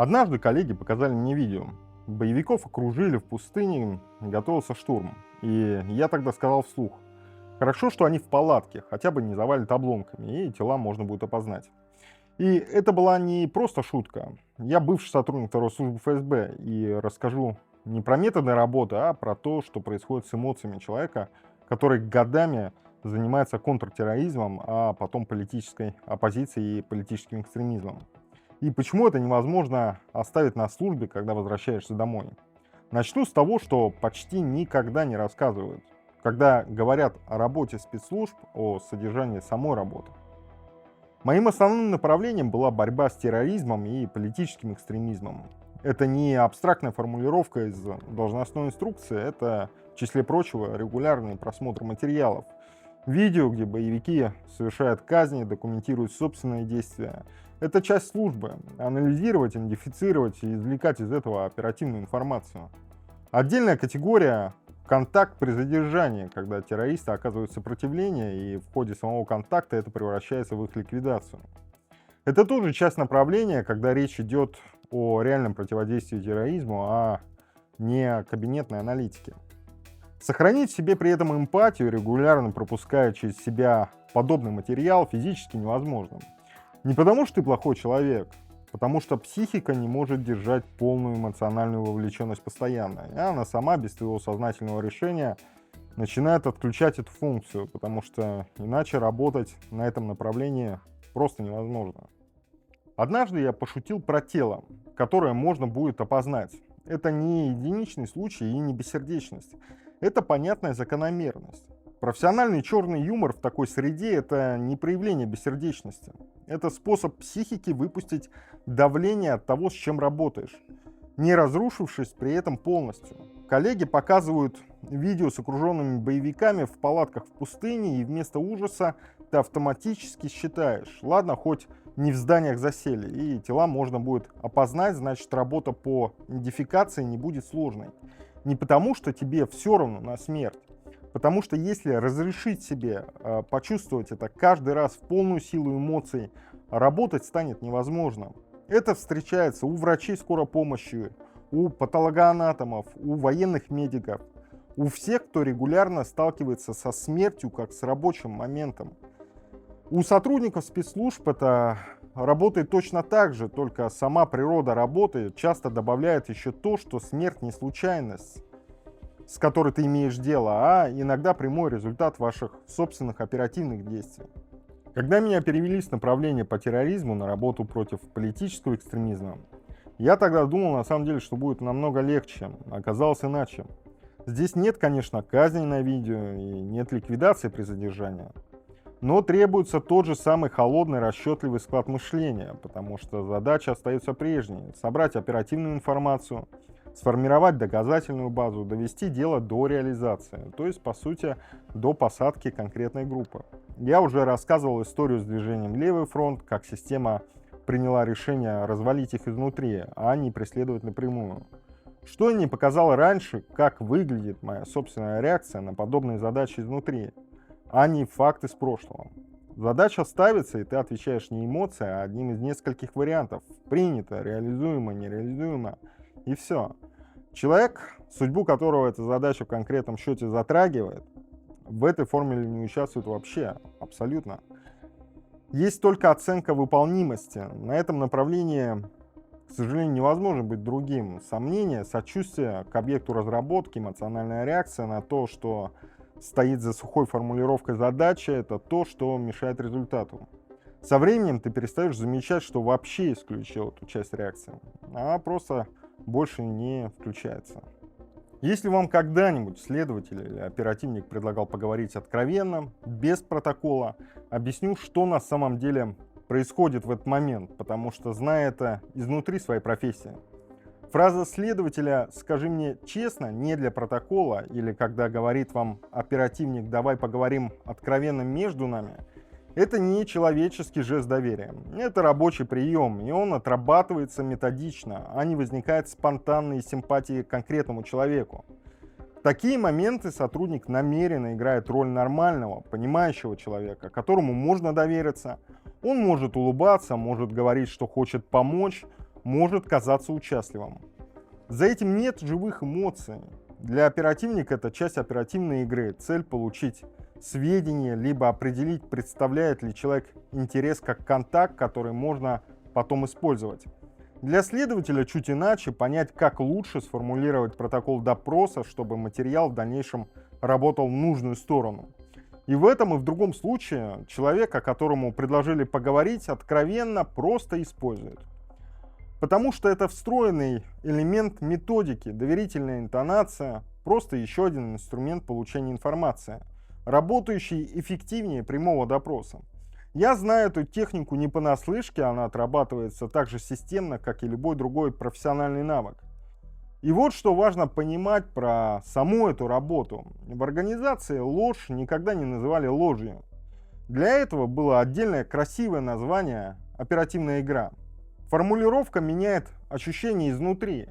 Однажды коллеги показали мне видео. Боевиков окружили в пустыне, готовился штурм. И я тогда сказал вслух: хорошо, что они в палатке, хотя бы не завалят обломками, и тела можно будет опознать. И это была не просто шутка. Я бывший сотрудник второй службы ФСБ и расскажу не про методы работы, а про то, что происходит с эмоциями человека, который годами занимается контртерроризмом, а потом политической оппозицией и политическим экстремизмом. И почему это невозможно оставить на службе, когда возвращаешься домой? Начну с того, что почти никогда не рассказывают, когда говорят о работе спецслужб, о содержании самой работы. Моим основным направлением была борьба с терроризмом и политическим экстремизмом. Это не абстрактная формулировка из должностной инструкции, это, в числе прочего, регулярный просмотр материалов. Видео, где боевики совершают казни, документируют собственные действия. Это часть службы. Анализировать, идентифицировать и извлекать из этого оперативную информацию. Отдельная категория — контакт при задержании, когда террористы оказывают сопротивление, и в ходе самого контакта это превращается в их ликвидацию. Это тоже часть направления, когда речь идет о реальном противодействии терроризму, а не о кабинетной аналитике. Сохранить в себе при этом эмпатию, регулярно пропуская через себя подобный материал, физически невозможно. Не потому, что ты плохой человек, потому что психика не может держать полную эмоциональную вовлеченность постоянно. И она сама без твоего сознательного решения начинает отключать эту функцию, потому что иначе работать на этом направлении просто невозможно. Однажды я пошутил про тело, которое можно будет опознать. Это не единичный случай и не бессердечность. Это понятная закономерность. Профессиональный черный юмор в такой среде — это не проявление бессердечности. Это способ психики выпустить давление от того, с чем работаешь, не разрушившись при этом полностью. Коллеги показывают видео с окруженными боевиками в палатках в пустыне, и вместо ужаса ты автоматически считаешь: ладно, хоть не в зданиях засели, и тела можно будет опознать, значит, работа по идентификации не будет сложной. Не потому, что тебе все равно на смерть, потому что если разрешить себе почувствовать это каждый раз в полную силу эмоций, работать станет невозможно. Это встречается у врачей скорой помощи, у патологоанатомов, у военных медиков, у всех, кто регулярно сталкивается со смертью как с рабочим моментом. У сотрудников спецслужб это работает точно так же, только сама природа работы часто добавляет еще то, что смерть не случайность, с которой ты имеешь дело, а иногда прямой результат ваших собственных оперативных действий. Когда меня перевели с направления по терроризму на работу против политического экстремизма, я тогда думал, на самом деле, что будет намного легче. Оказалось иначе. Здесь нет, конечно, казни на видео и нет ликвидации при задержании. Но требуется тот же самый холодный, расчетливый склад мышления, потому что задача остается прежней — собрать оперативную информацию, сформировать доказательную базу, довести дело до реализации, то есть, по сути, до посадки конкретной группы. Я уже рассказывал историю с движением «Левый фронт», как система приняла решение развалить их изнутри, а не преследовать напрямую. Что я не показал раньше, как выглядит моя собственная реакция на подобные задачи изнутри, а не факт из прошлого. Задача ставится, и ты отвечаешь не эмоцией, а одним из нескольких вариантов: принято, реализуемо, нереализуемо, и все. Человек, судьбу которого эта задача в конкретном счете затрагивает, в этой формуле не участвует вообще, абсолютно. Есть только оценка выполнимости. На этом направлении, к сожалению, невозможно быть другим. Сомнение, сочувствие к объекту разработки, эмоциональная реакция на то, что стоит за сухой формулировкой задачи — это то, что мешает результату. Со временем ты перестаешь замечать, что вообще исключил эту часть реакции, а просто больше не включается. Если вам когда-нибудь следователь или оперативник предлагал поговорить откровенно, без протокола, объясню, что на самом деле происходит в этот момент, потому что знаю это изнутри своей профессии. Фраза следователя «скажи мне честно» не для протокола, или когда говорит вам оперативник «давай поговорим откровенно между нами», это не человеческий жест доверия. Это рабочий прием, и он отрабатывается методично, а не возникает спонтанно из симпатии к конкретному человеку. В такие моменты сотрудник намеренно играет роль нормального, понимающего человека, которому можно довериться. Он может улыбаться, может говорить, что хочет помочь, может казаться участливым. За этим нет живых эмоций. Для оперативника это часть оперативной игры. Цель получить сведения, либо определить, представляет ли человек интерес как контакт, который можно потом использовать. Для следователя чуть иначе понять, как лучше сформулировать протокол допроса, чтобы материал в дальнейшем работал в нужную сторону. И в этом и в другом случае человека, которому предложили поговорить, откровенно просто используют. Потому что это встроенный элемент методики, доверительная интонация, просто еще один инструмент получения информации, работающий эффективнее прямого допроса. Я знаю эту технику не понаслышке, она отрабатывается так же системно, как и любой другой профессиональный навык. И вот что важно понимать про саму эту работу. В организации ложь никогда не называли ложью. Для этого было отдельное красивое название «оперативная игра». Формулировка меняет ощущение изнутри.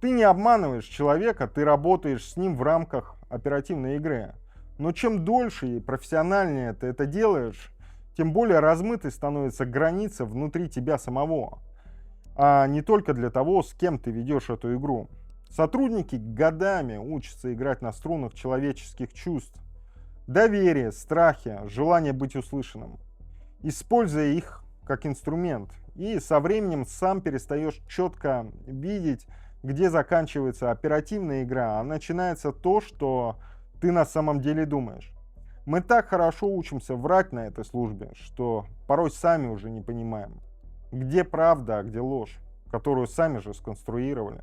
Ты не обманываешь человека, ты работаешь с ним в рамках оперативной игры. Но чем дольше и профессиональнее ты это делаешь, тем более размытой становится граница внутри тебя самого, а не только для того, с кем ты ведешь эту игру. Сотрудники годами учатся играть на струнах человеческих чувств. Доверие, страхи, желание быть услышанным. Используя их как инструмент. И со временем сам перестаешь четко видеть, где заканчивается оперативная игра, а начинается то, что ты на самом деле думаешь. Мы так хорошо учимся врать на этой службе, что порой сами уже не понимаем, где правда, а где ложь, которую сами же сконструировали.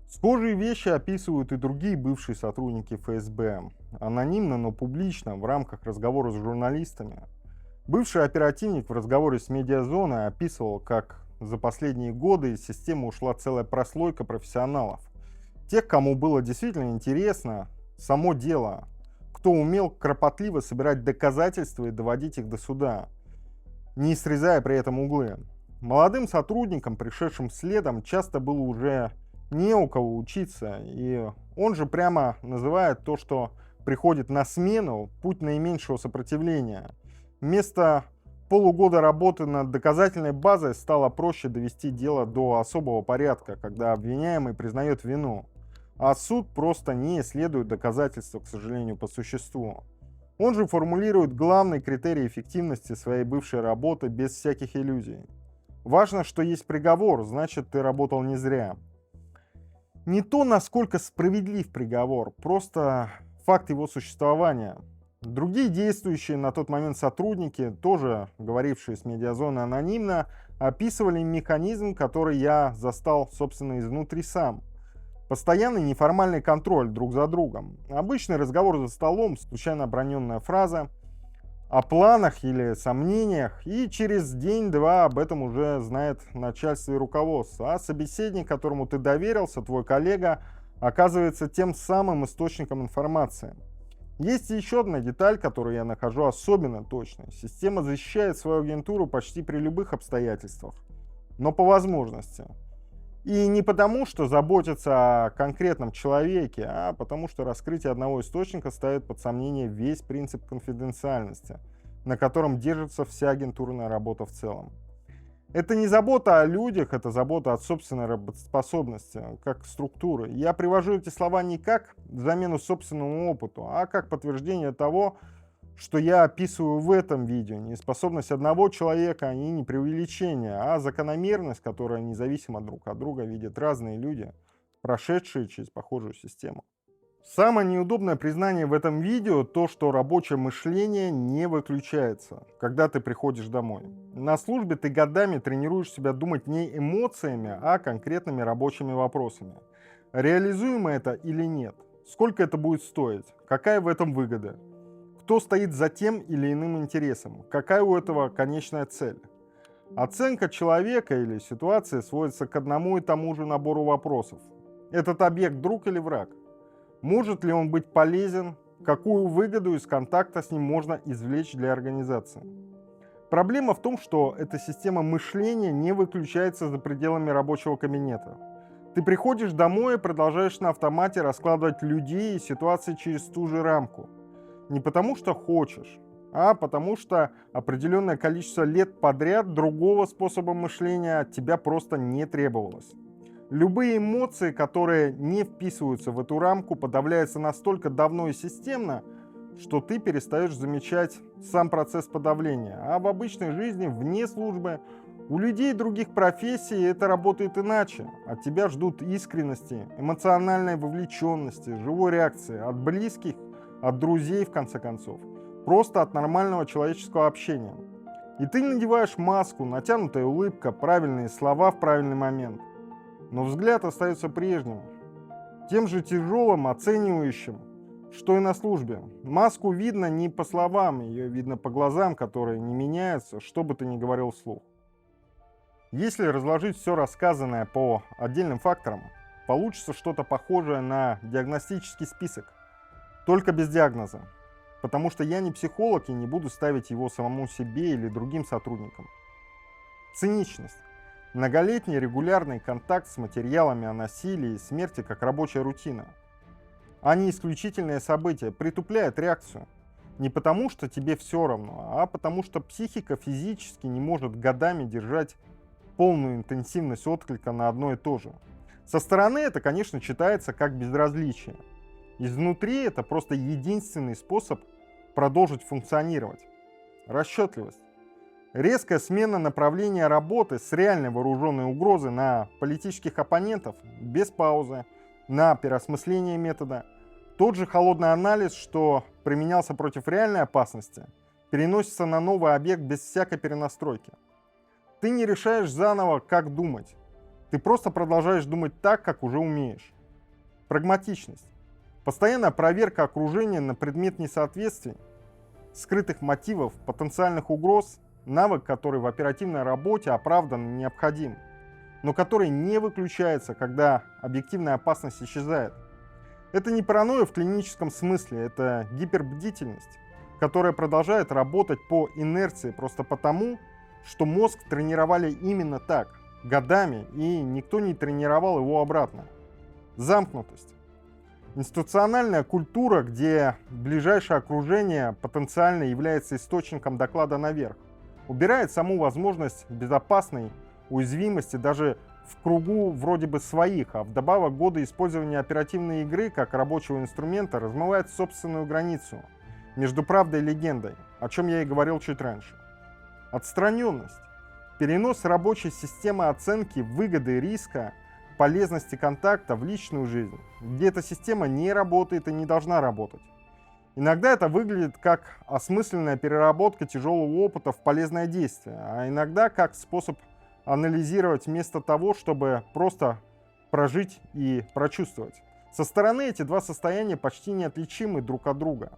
Схожие вещи описывают и другие бывшие сотрудники ФСБ. Анонимно, но публично, в рамках разговора с журналистами. Бывший оперативник в разговоре с «Медиазоной» описывал, как за последние годы из системы ушла целая прослойка профессионалов. Тех, кому было действительно интересно само дело, кто умел кропотливо собирать доказательства и доводить их до суда, не срезая при этом углы. Молодым сотрудникам, пришедшим следом, часто было уже не у кого учиться, и он же прямо называет то, что приходит на смену, путь наименьшего сопротивления. Вместо полугода работы над доказательной базой стало проще довести дело до особого порядка, когда обвиняемый признает вину, а суд просто не исследует доказательства, к сожалению, по существу. Он же формулирует главный критерий эффективности своей бывшей работы без всяких иллюзий. Важно, что есть приговор, значит, ты работал не зря. Не то, насколько справедлив приговор, просто факт его существования. Другие действующие на тот момент сотрудники, тоже говорившие с «Медиазоны» анонимно, описывали механизм, который я застал, собственно, изнутри сам. Постоянный неформальный контроль друг за другом. Обычный разговор за столом, случайно оброненная фраза о планах или сомнениях, и через день-два об этом уже знает начальство и руководство. А собеседник, которому ты доверился, твой коллега, оказывается тем самым источником информации. Есть еще одна деталь, которую я нахожу особенно точной. Система защищает свою агентуру почти при любых обстоятельствах, но по возможности. И не потому, что заботится о конкретном человеке, а потому, что раскрытие одного источника ставит под сомнение весь принцип конфиденциальности, на котором держится вся агентурная работа в целом. Это не забота о людях, это забота от собственной работоспособности, как структуры. Я привожу эти слова не как замену собственному опыту, а как подтверждение того, что я описываю в этом видео. Не способность одного человека и не преувеличение, а закономерность, которая независимо друг от друга видят разные люди, прошедшие через похожую систему. Самое неудобное признание в этом видео то, что рабочее мышление не выключается, когда ты приходишь домой. На службе ты годами тренируешь себя думать не эмоциями, а конкретными рабочими вопросами. Реализуемо это или нет? Сколько это будет стоить? Какая в этом выгода? Кто стоит за тем или иным интересом? Какая у этого конечная цель? Оценка человека или ситуации сводится к одному и тому же набору вопросов. Этот объект друг или враг? Может ли он быть полезен? Какую выгоду из контакта с ним можно извлечь для организации? Проблема в том, что эта система мышления не выключается за пределами рабочего кабинета. Ты приходишь домой и продолжаешь на автомате раскладывать людей и ситуации через ту же рамку. Не потому что хочешь, а потому что определенное количество лет подряд другого способа мышления от тебя просто не требовалось. Любые эмоции, которые не вписываются в эту рамку, подавляются настолько давно и системно, что ты перестаешь замечать сам процесс подавления. А в обычной жизни, вне службы, у людей других профессий это работает иначе. От тебя ждут искренности, эмоциональной вовлеченности, живой реакции от близких, от друзей, в конце концов. Просто от нормального человеческого общения. И ты надеваешь маску, натянутая улыбка, правильные слова в правильный момент. Но взгляд остается прежним, тем же тяжелым, оценивающим, что и на службе. Маску видно не по словам, ее видно по глазам, которые не меняются, что бы ты ни говорил вслух. Если разложить все рассказанное по отдельным факторам, получится что-то похожее на диагностический список, только без диагноза. Потому что я не психолог и не буду ставить его самому себе или другим сотрудникам. Циничность. Многолетний регулярный контакт с материалами о насилии и смерти как рабочая рутина, а не исключительное событие, притупляет реакцию. Не потому, что тебе все равно, а потому, что психика физически не может годами держать полную интенсивность отклика на одно и то же. Со стороны это, конечно, читается как безразличие. Изнутри это просто единственный способ продолжить функционировать. Расчетливость. Резкая смена направления работы с реальной вооруженной угрозой на политических оппонентов без паузы, на переосмысление метода. Тот же холодный анализ, что применялся против реальной опасности, переносится на новый объект без всякой перенастройки. Ты не решаешь заново, как думать. Ты просто продолжаешь думать так, как уже умеешь. Прагматичность. Постоянная проверка окружения на предмет несоответствий, скрытых мотивов, потенциальных угроз, навык, который в оперативной работе оправдан и необходим, но который не выключается, когда объективная опасность исчезает. Это не паранойя в клиническом смысле, это гипербдительность, которая продолжает работать по инерции просто потому, что мозг тренировали именно так, годами, и никто не тренировал его обратно. Замкнутость. Институциональная культура, где ближайшее окружение потенциально является источником доклада наверх, убирает саму возможность безопасной уязвимости даже в кругу вроде бы своих, а вдобавок годы использования оперативной игры как рабочего инструмента размывает собственную границу между правдой и легендой, о чем я и говорил чуть раньше. Отстраненность. Перенос рабочей системы оценки выгоды и риска, полезности контакта в личную жизнь, где эта система не работает и не должна работать. Иногда это выглядит как осмысленная переработка тяжелого опыта в полезное действие, а иногда как способ анализировать вместо того, чтобы просто прожить и прочувствовать. Со стороны эти два состояния почти неотличимы друг от друга.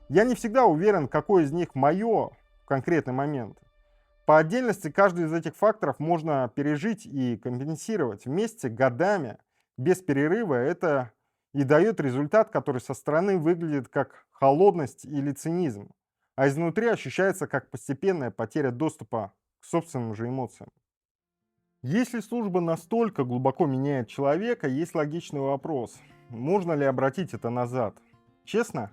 Я не всегда уверен, какое из них мое в конкретный момент. По отдельности каждый из этих факторов можно пережить и компенсировать вместе годами, без перерыва. Это и дает результат, который со стороны выглядит как холодность или цинизм, а изнутри ощущается как постепенная потеря доступа к собственным же эмоциям. Если служба настолько глубоко меняет человека, есть логичный вопрос: можно ли обратить это назад? Честно,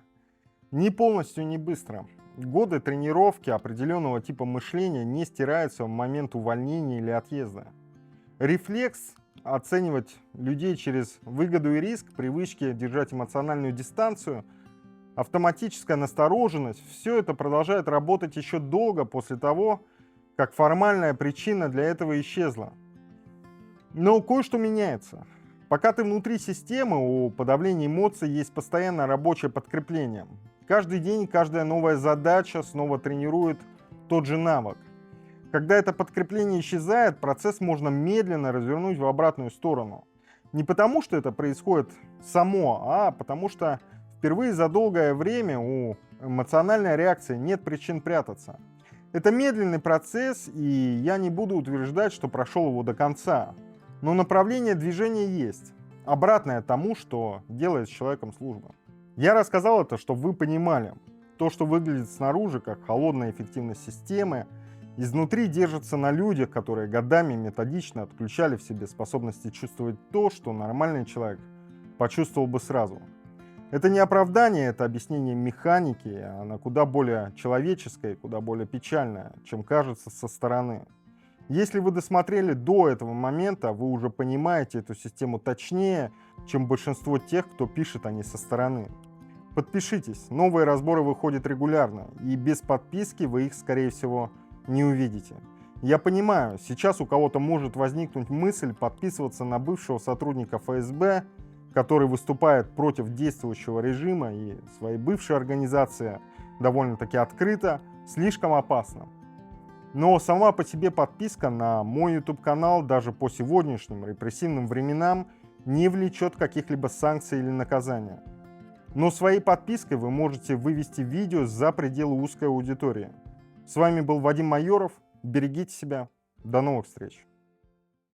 не полностью, не быстро. Годы тренировки определенного типа мышления не стираются в момент увольнения или отъезда. Рефлекс оценивать людей через выгоду и риск, привычки держать эмоциональную дистанцию, автоматическая настороженность — все это продолжает работать еще долго после того, как формальная причина для этого исчезла. Но кое-что меняется. Пока ты внутри системы, у подавления эмоций есть постоянное рабочее подкрепление. Каждый день, каждая новая задача снова тренирует тот же навык. Когда это подкрепление исчезает, процесс можно медленно развернуть в обратную сторону. Не потому, что это происходит само, а потому что впервые за долгое время у эмоциональной реакции нет причин прятаться. Это медленный процесс, и я не буду утверждать, что прошел его до конца. Но направление движения есть, обратное тому, что делает с человеком служба. Я рассказал это, чтобы вы понимали, то, что выглядит снаружи как холодная эффективность системы, изнутри держится на людях, которые годами методично отключали в себе способности чувствовать то, что нормальный человек почувствовал бы сразу. Это не оправдание, это объяснение механики, она куда более человеческая, куда более печальная, чем кажется со стороны. Если вы досмотрели до этого момента, вы уже понимаете эту систему точнее, чем большинство тех, кто пишет о ней со стороны. Подпишитесь, новые разборы выходят регулярно, и без подписки вы их, скорее всего, не увидите. Я понимаю, сейчас у кого-то может возникнуть мысль подписываться на бывшего сотрудника ФСБ, который выступает против действующего режима и своей бывшей организации довольно-таки открыто, слишком опасно. Но сама по себе подписка на мой YouTube-канал даже по сегодняшним репрессивным временам не влечет каких-либо санкций или наказания. Но своей подпиской вы можете вывести видео за пределы узкой аудитории. С вами был Вадим Майоров. Берегите себя. До новых встреч.